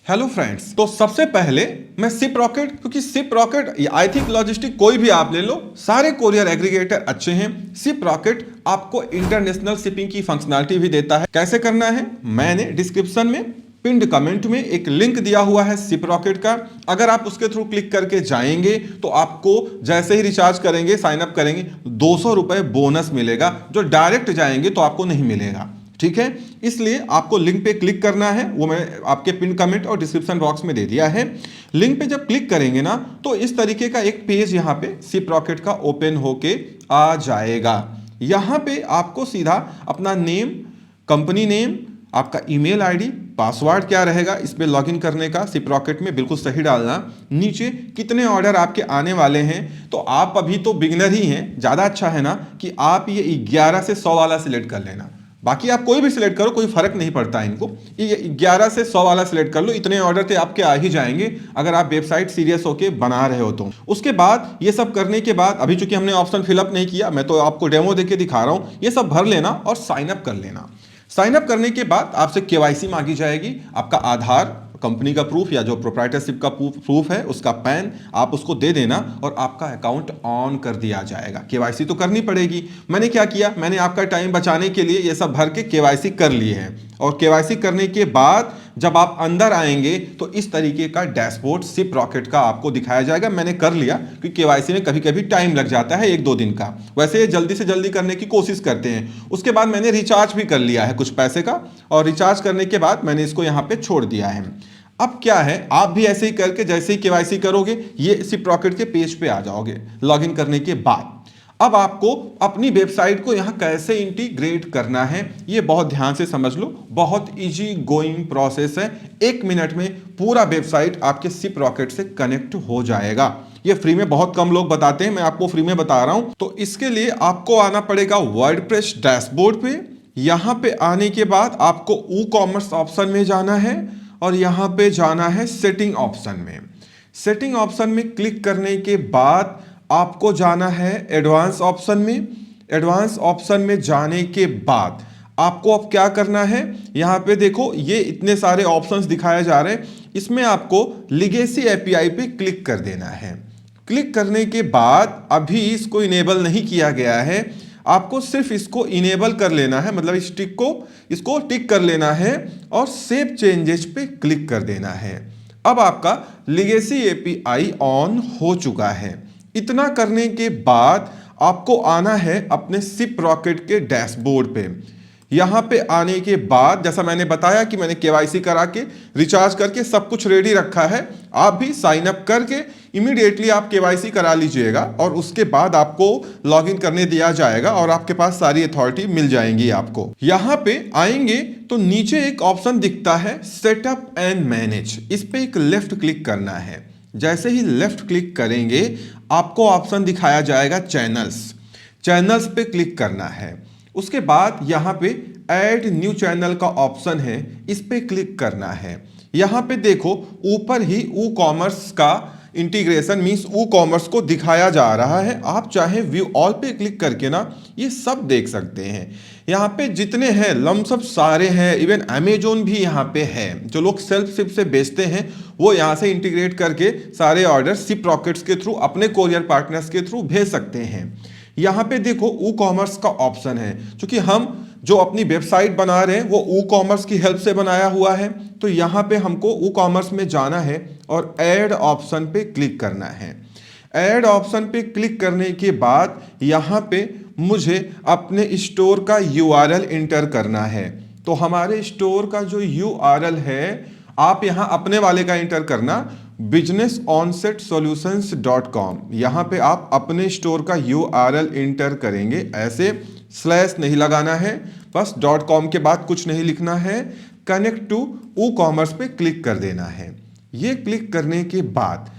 Hello friends, तो सबसे पहले मैं सिप रॉकेट, क्योंकि Shiprocket I think logistic कोई भी आप ले लो, सारे कोरियर एग्रीगेटर अच्छे हैं। सिप रॉकेट आपको इंटरनेशनल शिपिंग की फंक्शनैलिटी भी देता है। कैसे करना है, मैंने डिस्क्रिप्शन में पिंड कमेंट में एक लिंक दिया हुआ है सिप रॉकेट का। अगर आप उसके थ्रू क्लिक करके जाएंगे तो आपको जैसे ही रिचार्ज करेंगे, साइन अप करेंगे, 200 रुपए बोनस मिलेगा, जो डायरेक्ट जाएंगे तो आपको नहीं मिलेगा। ठीक है, इसलिए आपको लिंक पे क्लिक करना है, वो मैंने आपके पिन कमेंट और डिस्क्रिप्शन बॉक्स में दे दिया है। लिंक पे जब क्लिक करेंगे ना तो इस तरीके का एक पेज यहाँ पे सिप रॉकेट का ओपन होके आ जाएगा। यहाँ पे आपको सीधा अपना नेम, कंपनी नेम, आपका ईमेल आईडी, पासवर्ड क्या रहेगा इस पे लॉगिन करने का सिप रॉकेट में बिल्कुल सही डालना। नीचे कितने ऑर्डर आपके आने वाले हैं, तो आप अभी तो बिगिनर ही हैं, ज़्यादा अच्छा है ना कि आप ये 11 से 100 वाला सिलेक्ट कर लेना। बाकी आप कोई भी सिलेक्ट करो, कोई फर्क नहीं पड़ता इनको। ये 11 से 100 वाला सिलेक्ट कर लो, इतने ऑर्डर थे आपके आ ही जाएंगे अगर आप वेबसाइट सीरियस होके बना रहे हो तो। उसके बाद ये सब करने के बाद, अभी चूंकि हमने ऑप्शन फिलअप नहीं किया, मैं तो आपको डेमो देके दिखा रहा हूं, ये सब भर लेना और साइन अप कर लेना। साइन अप करने के बाद आपसे केवाईसी मांगी जाएगी, आपका आधार, कंपनी का प्रूफ या जो प्रोप्राइटरशिप का प्रूफ है उसका पैन आप उसको दे देना और आपका अकाउंट ऑन कर दिया जाएगा। केवाईसी तो करनी पड़ेगी। मैंने क्या किया, मैंने आपका टाइम बचाने के लिए ये सब भर के केवाईसी कर लिए हैं। और केवाईसी करने के बाद जब आप अंदर आएंगे तो इस तरीके का डैशबोर्ड सिप रॉकेट का आपको दिखाया जाएगा। मैंने कर लिया क्योंकि केवाईसी में कभी कभी टाइम लग जाता है 1-2 दिन का, वैसे ये जल्दी से जल्दी करने की कोशिश करते हैं। उसके बाद मैंने रिचार्ज भी कर लिया है कुछ पैसे का, और रिचार्ज करने के बाद मैंने इसको यहाँ पे छोड़ दिया है। अब क्या है, आप भी ऐसे ही करके जैसे ही केवाईसी करोगे ये सिप रॉकेट के पेज पे आ जाओगे लॉगिन करने के बाद। अब आपको अपनी वेबसाइट को यहाँ कैसे इंटीग्रेट करना है ये बहुत ध्यान से समझ लो। बहुत इजी गोइंग प्रोसेस है, 1 मिनट में पूरा वेबसाइट आपके सिप रॉकेट से कनेक्ट हो जाएगा। ये फ्री में बहुत कम लोग बताते हैं, मैं आपको फ्री में बता रहा हूं। तो इसके लिए आपको आना पड़ेगा वर्डप्रेस डैशबोर्ड पे। यहां पे आने के बाद आपको ई कॉमर्स ऑप्शन में जाना है और यहां पे जाना है सेटिंग ऑप्शन में। सेटिंग ऑप्शन में क्लिक करने के बाद आपको जाना है एडवांस ऑप्शन में। एडवांस ऑप्शन में जाने के बाद आपको अब क्या करना है, यहां पे देखो ये इतने सारे ऑप्शंस दिखाए जा रहे हैं, इसमें आपको लीगेसी एपीआई पे क्लिक कर देना है। क्लिक करने के बाद अभी इसको इनेबल नहीं किया गया है, आपको सिर्फ इसको इनेबल कर लेना है, मतलब इस टिक को इसको टिक कर लेना है और सेव चेंजेस पे क्लिक कर देना है। अब आपका लीगेसी एपीआई ऑन हो चुका है। इतना करने के बाद आपको आना है अपने सिप रॉकेट के डैशबोर्ड पे। यहां पे आने के बाद जैसा मैंने बताया कि मैंने केवाईसी करा के रिचार्ज करके सब कुछ रेडी रखा है, आप भी साइन अप करके इमीडिएटली आप केवाईसी करा लीजिएगा और उसके बाद आपको लॉगिन करने दिया जाएगा और आपके पास सारी अथॉरिटी मिल जाएंगी आपको। यहां पे आएंगे तो नीचे एक ऑप्शन दिखता है सेटअप एंड मैनेज, इस पे एक लेफ्ट क्लिक करना है। जैसे ही लेफ्ट क्लिक करेंगे आपको ऑप्शन दिखाया जाएगा चैनल्स। चैनल्स पे क्लिक करना है। उसके बाद यहां पे ऐड न्यू चैनल का ऑप्शन है, इस पे क्लिक करना है। यहां पे देखो ऊपर ही ई कॉमर्स का इंटीग्रेशन मींस ई कॉमर्स को दिखाया जा रहा है। आप चाहे व्यू ऑल पे क्लिक करके ना ये सब देख सकते हैं। यहाँ पे जितने हैं लमसम सारे हैं, इवन अमेजोन भी यहाँ पे है। जो लोग सेल्फ शिप से बेचते हैं वो यहाँ से इंटीग्रेट करके सारे ऑर्डर सिप रॉकेट्स के थ्रू अपने कोरियर पार्टनर्स के थ्रू भेज सकते हैं। यहाँ पे देखो ई कॉमर्स का ऑप्शन है, क्योंकि हम जो अपनी वेबसाइट बना रहे हैं वो ई कॉमर्स की हेल्प से बनाया हुआ है, तो यहाँ पे हमको ई कॉमर्स में जाना है और ऐड ऑप्शन पे क्लिक करना है। ऐड ऑप्शन पे क्लिक करने के बाद यहाँ पे मुझे अपने स्टोर का यूआरएल इंटर करना है। तो हमारे स्टोर का जो यूआरएल है आप यहाँ अपने वाले का इंटर करना, businessonsetsolutions.com। यहाँ पे आप अपने स्टोर का यूआरएल इंटर करेंगे, ऐसे स्लैश नहीं लगाना है, बस .com के बाद कुछ नहीं लिखना है। कनेक्ट टू ई कॉमर्स पे क्लिक कर देना है। ये क्लिक करने के बाद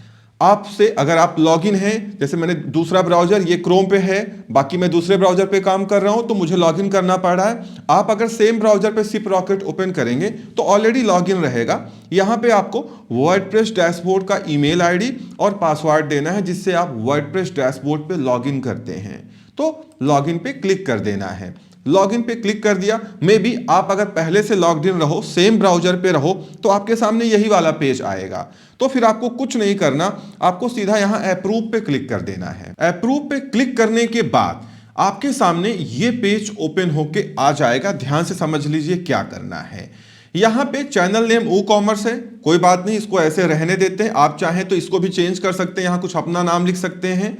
आपसे अगर आप लॉगिन हैं, जैसे मैंने दूसरा ब्राउजर ये क्रोम पे है, बाकी मैं दूसरे ब्राउजर पे काम कर रहा हूं तो मुझे लॉगिन करना पड़ रहा है। आप अगर सेम ब्राउजर पे सिप रॉकेट ओपन करेंगे तो ऑलरेडी लॉगिन रहेगा। यहां पे आपको वर्डप्रेस डैशबोर्ड का ईमेल आईडी और पासवर्ड देना है, जिससे आप वर्डप्रेस डैशबोर्ड पे लॉगिन करते हैं। तो लॉगिन पे क्लिक कर देना है। लॉगिन पे क्लिक कर दिया। मे बी आप अगर पहले से लॉग्ड इन रहो, सेम ब्राउजर पे रहो, तो आपके सामने यही वाला पेज आएगा। तो फिर आपको कुछ नहीं करना, आपको सीधा यहां अप्रूव पे क्लिक कर देना है। अप्रूव पे क्लिक करने के बाद आपके सामने ये पेज ओपन होके आ जाएगा। ध्यान से समझ लीजिए क्या करना है। यहां पे चैनल नेम WooCommerce है, कोई बात नहीं, इसको ऐसे रहने देते हैं। आप चाहें तो इसको भी चेंज कर सकते हैं, यहां कुछ अपना नाम लिख सकते हैं।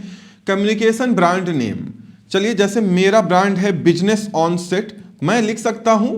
कम्युनिकेशन ब्रांड नेम, चलिए जैसे मेरा ब्रांड है बिजनेस ऑन सेट, मैं लिख सकता हूं।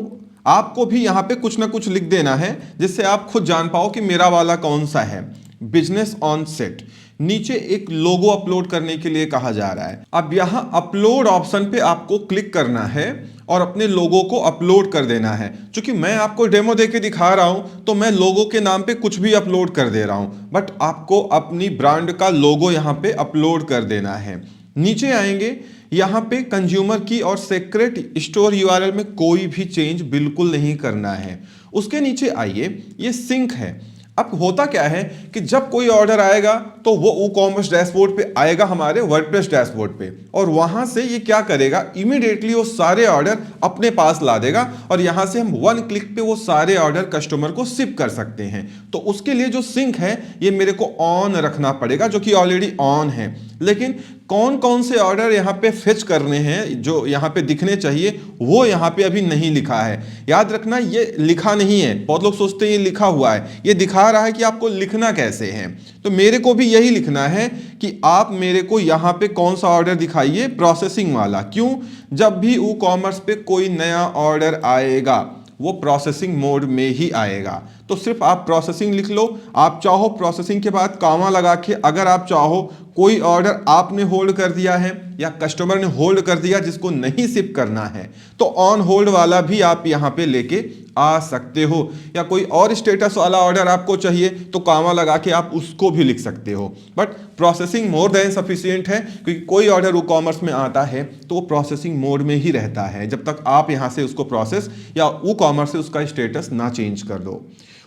आपको भी यहां पे कुछ ना कुछ लिख देना है जिससे आप खुद जान पाओ कि मेरा वाला कौन सा है, बिजनेस ऑन सेट। नीचे एक लोगो अपलोड करने के लिए कहा जा रहा है। अब यहां अपलोड ऑप्शन पे आपको क्लिक करना है और अपने लोगो को अपलोड कर देना है। क्योंकि मैं आपको डेमो देके दिखा रहा हूं तो मैं लोगो के नाम पे कुछ भी अपलोड कर दे रहा हूं, बट आपको अपनी ब्रांड का लोगो यहां पे अपलोड कर देना है। नीचे आएंगे, यहां पे कंज्यूमर की और सीक्रेट स्टोर यूआरएल में कोई भी चेंज बिल्कुल नहीं करना है। उसके नीचे आइए, ये सिंक है। अब होता क्या है कि जब कोई ऑर्डर आएगा तो वो WooCommerce डैशबोर्ड पे आएगा, हमारे वर्डप्रेस डैशबोर्ड पे, और वहां से ये क्या करेगा, इमीडिएटली वो सारे ऑर्डर अपने पास ला देगा और यहां से हम 1 क्लिक पे वो सारे ऑर्डर कस्टमर को शिप कर सकते हैं। तो उसके लिए जो सिंक है ये मेरे को ऑन रखना पड़ेगा, जो कि ऑलरेडी ऑन है। लेकिन कौन कौन से ऑर्डर यहाँ पे फेच करने हैं, जो यहाँ पे दिखने चाहिए, वो यहाँ पे अभी नहीं लिखा है। याद रखना, ये लिखा नहीं है। बहुत लोग सोचते हैं ये लिखा हुआ है, ये दिखा रहा है कि आपको लिखना कैसे है। तो मेरे को भी यही लिखना है कि आप मेरे को यहाँ पे कौन सा ऑर्डर दिखाइए, प्रोसेसिंग वाला। क्यों? जब भी WooCommerce पे कोई नया ऑर्डर आएगा वो प्रोसेसिंग मोड में ही आएगा। तो सिर्फ आप प्रोसेसिंग लिख लो। आप चाहो प्रोसेसिंग के बाद कॉमा लगा के, अगर आप चाहो कोई ऑर्डर आपने होल्ड कर दिया है या कस्टमर ने होल्ड कर दिया जिसको नहीं शिप करना है, तो ऑन होल्ड वाला भी आप यहां पे लेके आ सकते हो। या कोई और स्टेटस वाला ऑर्डर आपको चाहिए तो कॉमा लगा के आप उसको भी लिख सकते हो। But processing more than sufficient है, क्योंकि कोई ऑर्डर WooCommerce में आता है तो वो प्रोसेसिंग मोड में ही रहता है जब तक आप यहां से उसको प्रोसेस या WooCommerce से उसका स्टेटस ना चेंज कर दो।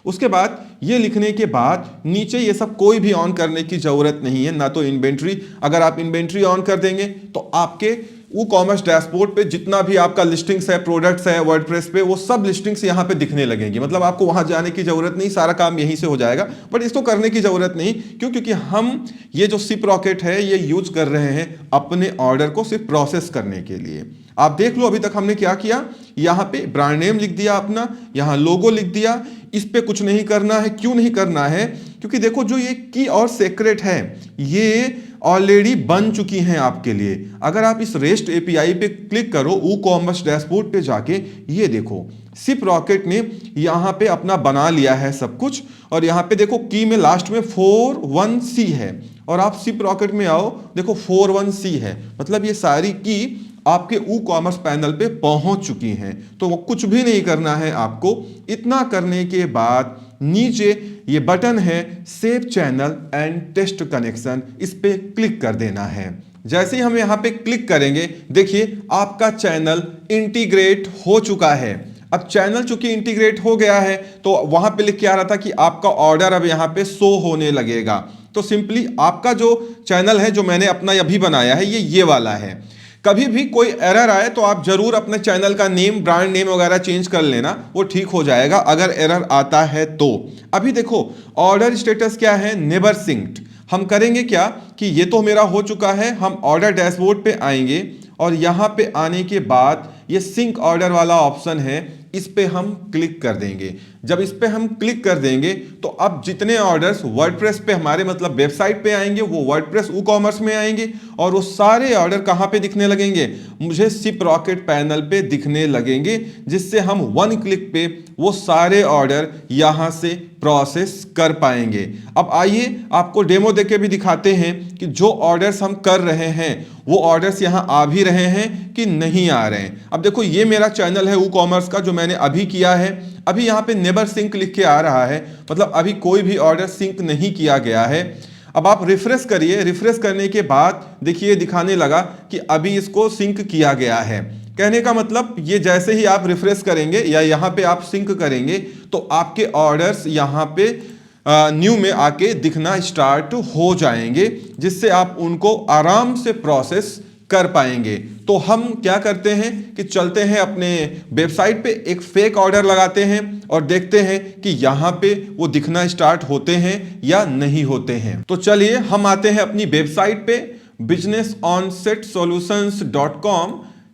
उसके बाद ये लिखने के बाद नीचे ये सब कोई भी ऑन करने की जरूरत नहीं है, ना तो इन्वेंट्री। अगर आप इन्वेंट्री ऑन कर देंगे तो आपके WooCommerce डैशबोर्ड पे जितना भी आपका लिस्टिंग्स है, प्रोडक्ट्स है वर्डप्रेस पे, वो सब लिस्टिंग्स यहाँ पे दिखने लगेंगी। मतलब आपको वहां जाने की जरूरत नहीं, सारा काम यहीं से हो जाएगा। बट इसको करने की जरूरत नहीं, क्यों? क्योंकि हम ये जो सिप रॉकेट है ये यूज कर रहे हैं अपने ऑर्डर को सिर्फ प्रोसेस करने के लिए। आप देख लो अभी तक हमने क्या किया, यहाँ पे ब्रांड नेम लिख दिया अपना, यहाँ लोगो लिख दिया। इस पे कुछ नहीं करना है। क्यों नहीं करना है? क्योंकि देखो जो ये की और सीक्रेट है ये ऑलरेडी बन चुकी हैं आपके लिए। अगर आप इस रेस्ट एपीआई पे क्लिक करो WooCommerce डैशबोर्ड पे जाके, ये देखो सिप रॉकेट ने यहाँ पे अपना बना लिया है सब कुछ। और यहाँ पे देखो की में लास्ट में 41C है, और आप सिप रॉकेट में आओ, देखो 41C है। मतलब ये सारी की आपके WooCommerce पैनल पे पहुंच चुकी हैं। तो वो कुछ भी नहीं करना है आपको। इतना करने के बाद नीचे ये बटन है save channel and test connection, इस पे क्लिक कर देना है। जैसे ही हम यहाँ पे क्लिक करेंगे, देखिए आपका चैनल इंटीग्रेट हो चुका है। अब चैनल चूंकि इंटीग्रेट हो गया है तो वहां पे लिख के आ रहा था कि आपका ऑर्डर अब यहाँ पे शो होने लगेगा। तो सिंपली आपका जो चैनल है, जो मैंने अपना अभी बनाया है, ये वाला है। कभी भी कोई एरर आए तो आप जरूर अपने चैनल का नेम, ब्रांड नेम वगैरह चेंज कर लेना, वो ठीक हो जाएगा अगर एरर आता है तो। अभी देखो ऑर्डर स्टेटस क्या है, नेवर सिंक्ड। हम करेंगे क्या कि ये तो मेरा हो चुका है, हम ऑर्डर डैशबोर्ड पे आएंगे और यहां पे आने के बाद ये सिंक ऑर्डर वाला ऑप्शन है, इस पे हम क्लिक कर देंगे। जब इस पे हम क्लिक कर देंगे तो अब जितने ऑर्डर्स वर्डप्रेस पे हमारे मतलब वेबसाइट पे आएंगे वो वर्डप्रेस WooCommerce में आएंगे, और वो सारे ऑर्डर कहां पे दिखने लगेंगे, मुझे सिप रॉकेट पैनल पे दिखने लगेंगे, जिससे हम 1 क्लिक पे वो सारे ऑर्डर यहां से प्रोसेस कर पाएंगे। अब आइए आपको डेमो देके भी दिखाते हैं कि जो ऑर्डर्स हम कर रहे हैं वो ऑर्डर्स यहां आ भी रहे हैं कि नहीं आ रहे हैं। अब देखो ये मेरा चैनल है WooCommerce का जो मैंने अभी किया है। अभी यहां पे नेवर सिंक लिख के आ रहा है, मतलब अभी कोई भी ऑर्डर सिंक नहीं किया गया है। अब आप रिफ्रेश करिए, रिफ्रेश करने के बाद देखिए दिखाने लगा कि अभी इसको सिंक किया गया है। कहने का मतलब ये जैसे ही आप रिफ्रेश करेंगे या यहाँ पे आप सिंक करेंगे तो आपके ऑर्डर्स यहाँ पे न्यू में आके दिखना स्टार्ट हो जाएंगे, जिससे आप उनको आराम से प्रोसेस कर पाएंगे। तो हम क्या करते हैं कि चलते हैं अपने वेबसाइट पे, एक फेक ऑर्डर लगाते हैं और देखते हैं कि यहाँ पे वो दिखना स्टार्ट होते हैं या नहीं होते हैं। तो चलिए हम आते हैं अपनी वेबसाइट पे businessonsetsolutions.com।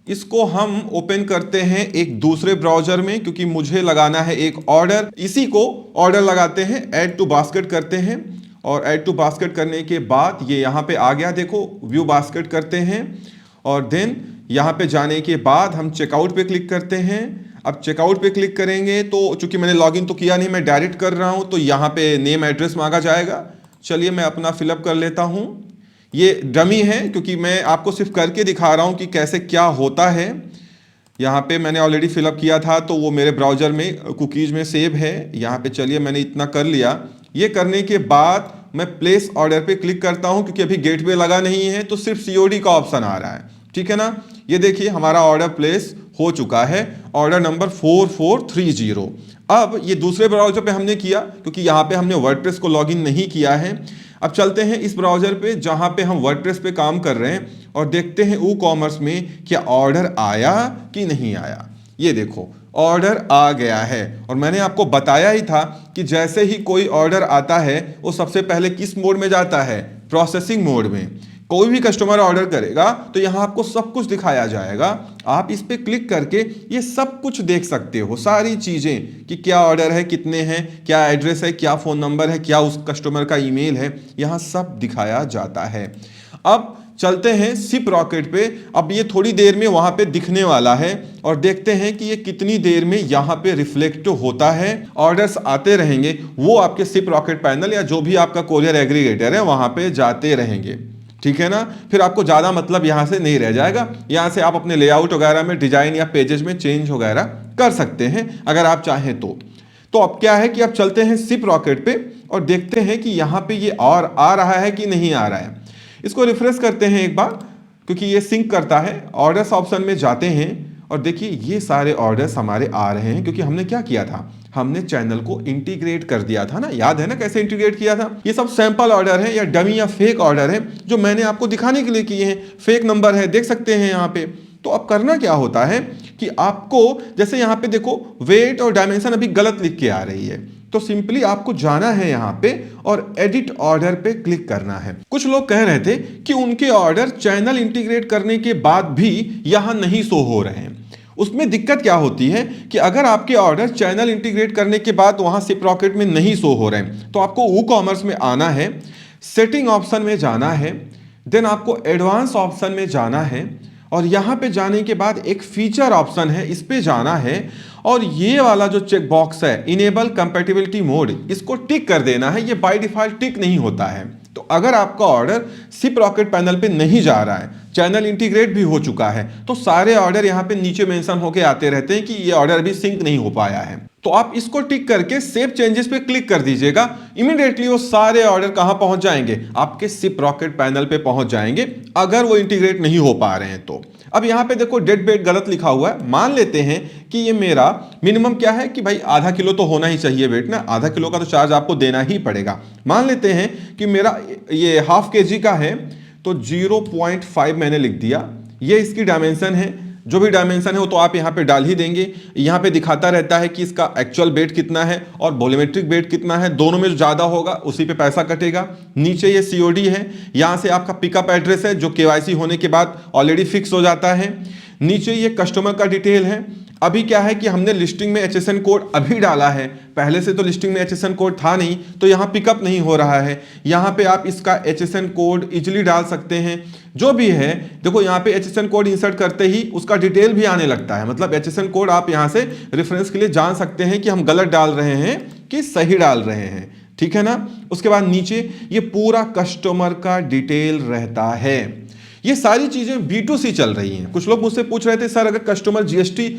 इसको हम ओपन करते हैं एक दूसरे ब्राउजर में, क्योंकि मुझे लगाना है एक ऑर्डर। इसी को ऑर्डर लगाते हैं, ऐड टू बास्केट करते हैं और ऐड टू बास्केट करने के बाद ये यहाँ पे आ गया, देखो व्यू बास्केट करते हैं और देन यहाँ पे जाने के बाद हम चेकआउट पे क्लिक करते हैं। अब चेकआउट पे क्लिक करेंगे तो चूंकि मैंने लॉगिन तो किया नहीं, मैं डायरेक्ट कर रहा हूँ, तो यहाँ पे नेम एड्रेस मांगा जाएगा। चलिए मैं अपना फिलअप कर लेता हूँ। ये डमी है क्योंकि मैं आपको सिर्फ करके दिखा रहा हूँ कि कैसे क्या होता है। यहाँ पे मैंने ऑलरेडी फिलअप किया था तो वो मेरे ब्राउजर में कुकीज़ में सेव है। यहाँ पे चलिए मैंने इतना कर लिया। ये करने के बाद मैं प्लेस ऑर्डर पे क्लिक करता हूँ, क्योंकि अभी गेटवे लगा नहीं है तो सिर्फ COD का ऑप्शन आ रहा है, ठीक है ना। ये देखिए हमारा ऑर्डर प्लेस हो चुका है, ऑर्डर नंबर 4430। अब ये दूसरे ब्राउजर पे हमने किया क्योंकि यहाँ पे हमने वर्डप्रेस को लॉगिन नहीं किया है। अब चलते हैं इस ब्राउजर पे जहाँ पे हम वर्डप्रेस पे काम कर रहे हैं और देखते हैं WooCommerce में क्या ऑर्डर आया कि नहीं आया। ये देखो ऑर्डर आ गया है और मैंने आपको बताया ही था कि जैसे ही कोई ऑर्डर आता है वो सबसे पहले किस मोड में जाता है, प्रोसेसिंग मोड में। कोई भी कस्टमर ऑर्डर करेगा तो यहाँ आपको सब कुछ दिखाया जाएगा। आप इस पे क्लिक करके ये सब कुछ देख सकते हो, सारी चीजें कि क्या ऑर्डर है, कितने हैं, क्या एड्रेस है, क्या फोन नंबर है, क्या उस कस्टमर का ईमेल है, यहाँ सब दिखाया जाता है। अब चलते हैं सिप रॉकेट पे। अब ये थोड़ी देर में वहां पे दिखने वाला है और देखते हैं कि ये कितनी देर में यहाँ पे रिफ्लेक्ट होता है। ऑर्डर्स आते रहेंगे, वो आपके सिप रॉकेट पैनल या जो भी आपका कोरियर एग्रीगेटर है वहां पे जाते रहेंगे, ठीक है ना। फिर आपको ज़्यादा मतलब यहाँ से नहीं रह जाएगा। यहाँ से आप अपने लेआउट वगैरह में डिजाइन या पेजेस में चेंज वगैरह कर सकते हैं अगर आप चाहें तो अब क्या है कि आप चलते हैं सिप रॉकेट पे और देखते हैं कि यहाँ पे ये और आ रहा है कि नहीं आ रहा है। इसको रिफ्रेश करते हैं एक बार, क्योंकि ये सिंक करता है। ऑर्डर्स ऑप्शन में जाते हैं और देखिए ये सारे ऑर्डर्स हमारे आ रहे हैं, क्योंकि हमने क्या किया था, हमने चैनल को इंटीग्रेट कर दिया था ना। याद है ना कैसे इंटीग्रेट किया था। ये सब सैंपल ऑर्डर है या डमी या फेक ऑर्डर है जो मैंने आपको दिखाने के लिए किए हैं। फेक नंबर है, देख सकते हैं यहाँ पे। तो अब करना क्या होता है कि आपको जैसे यहाँ पे देखो वेट और डायमेंशन अभी गलत लिख के आ रही है, तो सिंपली आपको जाना है यहाँ पे और एडिट ऑर्डर पे क्लिक करना है। कुछ लोग कह रहे थे कि उनके ऑर्डर चैनल इंटीग्रेट करने के बाद भी यहाँ नहीं शो हो रहे हैं। उसमें दिक्कत क्या होती है कि अगर आपके ऑर्डर चैनल इंटीग्रेट करने के बाद वहां सिप रॉकेट में नहीं शो हो रहे हैं तो आपको WooCommerce में आना है, सेटिंग ऑप्शन में जाना है, देन आपको एडवांस ऑप्शन में जाना है और यहाँ पे जाने के बाद एक फीचर ऑप्शन है, इस पे जाना है और ये वाला जो चेक बॉक्स है इनेबल कंपैटिबिलिटी मोड, इसको टिक कर देना है। ये बाय डिफॉल्ट टिक नहीं होता है। तो अगर आपका ऑर्डर सिप रॉकेट पैनल पे नहीं जा रहा है, चैनल इंटीग्रेट भी हो चुका है, तो सारे ऑर्डर यहाँ पे नीचे मेंशन होके आते रहते हैं कि ये ऑर्डर भी सिंक नहीं हो पाया है। तो आप इसको टिक करके सेव चेंजेस पे क्लिक कर दीजिएगा। इमीडिएटली वो सारे ऑर्डर कहां पहुंच जाएंगे, आपके सिप रॉकेट पैनल पे पहुंच जाएंगे, अगर वो इंटीग्रेट नहीं हो पा रहे हैं तो। अब यहाँ पे देखो डेड वेट गलत लिखा हुआ है। मान लेते हैं कि ये मेरा मिनिमम क्या है कि भाई आधा किलो तो होना ही चाहिए वेट ना, आधा किलो का तो चार्ज आपको देना ही पड़ेगा। मान लेते हैं कि मेरा ये ½ kg का है तो 0.5 मैंने लिख दिया। ये इसकी डायमेंशन है, जो भी डायमेंशन है वो तो आप यहाँ पे डाल ही देंगे। यहाँ पे दिखाता रहता है कि इसका एक्चुअल वेट कितना है और वॉल्यूमेट्रिक वेट कितना है, दोनों में जो ज़्यादा होगा उसी पे पैसा कटेगा। नीचे ये COD है, यहाँ से आपका पिकअप एड्रेस है जो KYC होने के बाद ऑलरेडी फिक्स हो जाता है। नीचे ये कस्टमर का डिटेल है। अभी क्या है कि हमने लिस्टिंग में HSN कोड अभी डाला है, पहले से तो लिस्टिंग में HSN कोड था नहीं तो यहाँ पिकअप नहीं हो रहा है। यहाँ पे आप इसका HSN कोड इजीली डाल सकते हैं। जो भी है देखो यहाँ पे HSN कोड इंसर्ट करते ही उसका डिटेल भी आने लगता है, मतलब HSN कोड आप यहाँ से रेफरेंस के लिए जान सकते हैं कि हम गलत डाल रहे हैं कि सही डाल रहे हैं, ठीक है ना। उसके बाद नीचे ये पूरा कस्टमर का डिटेल रहता है। ये सारी चीजें B2C चल रही हैं। कुछ लोग मुझसे पूछ रहे थे सर अगर कस्टमर GST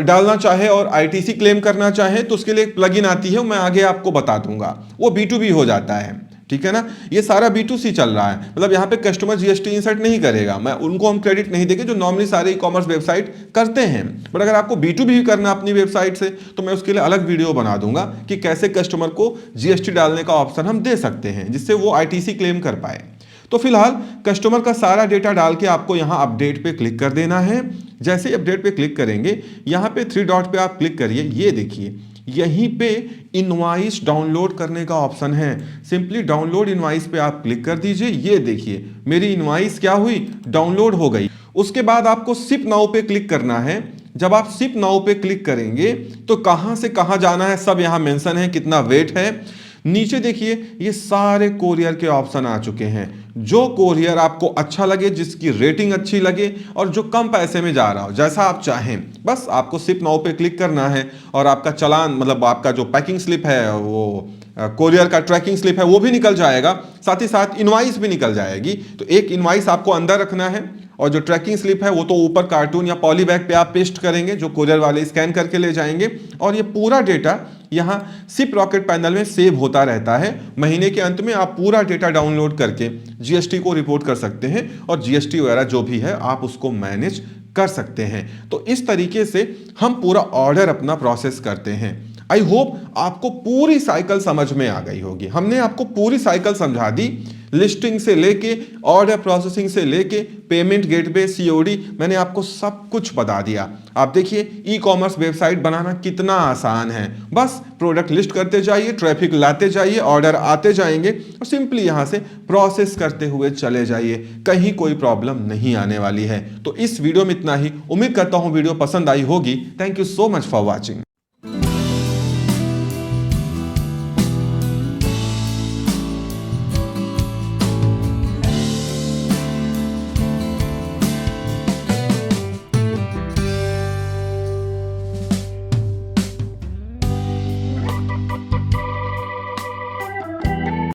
डालना चाहे और ITC क्लेम करना चाहे तो उसके लिए एक प्लगइन आती है, मैं आगे आपको बता दूंगा, वो B2B हो जाता है, ठीक है ना। ये सारा B2C चल रहा है, मतलब यहाँ पे कस्टमर GST इंसर्ट नहीं करेगा, मैं उनको हम क्रेडिट नहीं देंगे जो नॉर्मली सारे ई-कॉमर्स वेबसाइट करते हैं। बट अगर आपको B2B करना अपनी वेबसाइट से तो मैं उसके लिए अलग वीडियो बना दूंगा कि कैसे कस्टमर को GST डालने का ऑप्शन हम दे सकते हैं जिससे वो ITC क्लेम कर पाए। तो फिलहाल कस्टमर का सारा डेटा डाल के आपको यहाँ अपडेट पे क्लिक कर देना है। जैसे ही अपडेट पे क्लिक करेंगे, यहाँ पे 3 डॉट पे आप क्लिक करिए। ये देखिए यहीं पे इनवॉइस डाउनलोड करने का ऑप्शन है। सिंपली डाउनलोड इनवॉइस पे आप क्लिक कर दीजिए। ये देखिए मेरी इनवॉइस क्या हुई, डाउनलोड हो गई। उसके बाद आपको शिप नाउ पे क्लिक करना है। जब आप शिप नाउ पे क्लिक करेंगे तो कहां से कहां जाना है सब यहां मेंशन है, कितना वेट है। नीचे देखिए ये सारे कोरियर के ऑप्शन आ चुके हैं। जो कोरियर आपको अच्छा लगे, जिसकी रेटिंग अच्छी लगे और जो कम पैसे में जा रहा हो, जैसा आप चाहें, बस आपको शिप नाउ पे क्लिक करना है और आपका चालान मतलब आपका जो पैकिंग स्लिप है, वो कोरियर का ट्रैकिंग स्लिप है, वो भी निकल जाएगा। साथ ही साथ इनवॉइस भी निकल जाएगी। तो एक इनवॉइस आपको अंदर रखना है और जो ट्रैकिंग स्लिप है वो तो ऊपर कार्टून या पॉली बैग पे आप पेस्ट करेंगे, जो कोरियर वाले स्कैन करके ले जाएंगे। और ये पूरा डेटा यहाँ शिप रॉकेट पैनल में सेव होता रहता है। महीने के अंत में आप पूरा डेटा डाउनलोड करके जीएसटी को रिपोर्ट कर सकते हैं और जीएसटी वगैरह जो भी है आप उसको मैनेज कर सकते हैं। तो इस तरीके से हम पूरा ऑर्डर अपना प्रोसेस करते हैं। आई होप आपको पूरी साइकिल समझ में आ गई होगी। हमने आपको पूरी साइकिल समझा दी, लिस्टिंग से लेके ऑर्डर प्रोसेसिंग से लेके पेमेंट गेटवे, सीओडी, मैंने आपको सब कुछ बता दिया। आप देखिए ई कॉमर्स वेबसाइट बनाना कितना आसान है। बस प्रोडक्ट लिस्ट करते जाइए, ट्रैफिक लाते जाइए, ऑर्डर आते जाएंगे और सिंपली यहां से प्रोसेस करते हुए चले जाइए। कहीं कोई प्रॉब्लम नहीं आने वाली है। तो इस वीडियो में इतना ही। उम्मीद करता हूं वीडियो पसंद आई होगी। Thank you so much for watching.